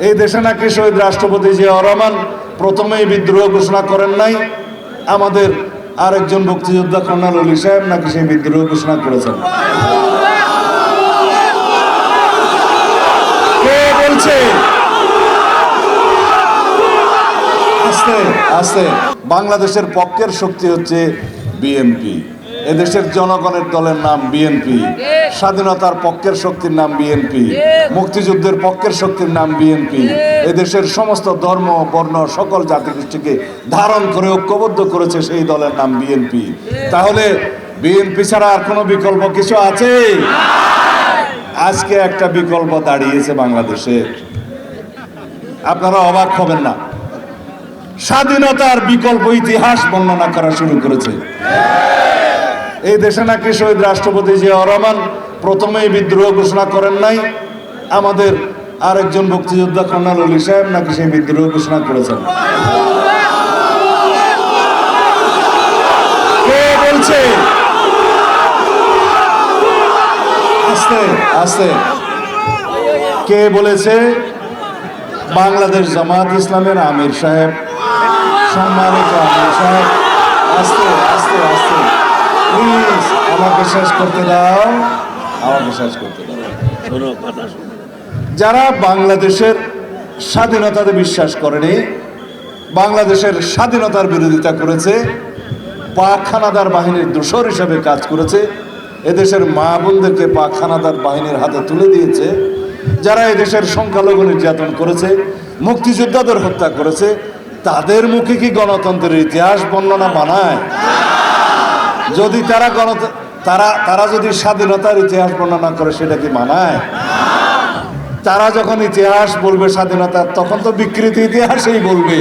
এই দেশে নাকি শহীদ রাষ্ট্রপতি জিয়াউর রহমান প্রথমেই বিদ্রোহ ঘোষণা করেন নাই, আমাদের আরেকজন মুক্তিযোদ্ধা কর্নেল অলি সাহেব নাকি সেই বিদ্রোহ ঘোষণা করেছেন। কে বলছে? আস্তে আস্তে। বাংলাদেশের পক্ষের শক্তি হচ্ছে বিএনপি। এদেশের জনগণের দলের নাম বিএনপি। স্বাধীনতার পক্ষের শক্তির নাম বিএনপি। মুক্তিযুদ্ধের পক্ষের শক্তির নাম বিএনপি। এদেশের সমস্ত ধর্ম বর্ণ সকল জাতিগোষ্ঠীকে ধারণ করে ঐক্যবদ্ধ করেছে সেই দলের নাম বিএনপি। তাহলে বিএনপি ছাড়া আর কোনো বিকল্প কিছু আছে? আজকে একটা বিকল্প দাঁড়িয়েছে বাংলাদেশে, আপনারা অবাক হবেন না। স্বাধীনতার বিকল্প ইতিহাস বর্ণনা করা শুরু করেছে। এই দেশে নাকি শহীদ রাষ্ট্রপতি জিয়াউর রহমান প্রথমেই বিদ্রোহ ঘোষণা করেন নাই, আমাদের আরেকজন মুক্তিযোদ্ধা কর্নেল অলি সাহেব নাকি সেই বিদ্রোহ ঘোষণা করেছেন। কে বলছে? আস্তে আস্তে। কে বলেছে? বাংলাদেশ জামাত ইসলামের আমির সাহেব, সম্মানিত আমির সাহেব। আস্তে আস্তে আস্তে, প্লিজ আমাকে শেষ করতে দাও, আমাকে শেষ করতে দাও। যারা বাংলাদেশের স্বাধীনতাতে বিশ্বাস করেনি, বাংলাদেশের স্বাধীনতার বিরোধিতা করেছে, পাক হানাদার বাহিনীর দোসর হিসাবে কাজ করেছে, এদেশের মা বোনদেরকে পাক হানাদার বাহিনীর হাতে তুলে দিয়েছে, যারা এদেশের সংখ্যালঘু নির্যাতন করেছে, মুক্তিযোদ্ধাদের হত্যা করেছে, তাদের মুখে কি গণতন্ত্রের ইতিহাস বর্ণনা বানায়? যদি তারা যদি স্বাধীনতার ইতিহাস বর্ণনা করে, সেটা কি মানায়? তারা যখন ইতিহাস বলবে স্বাধীনতার, তখন তো বিকৃত ইতিহাসই বলবে।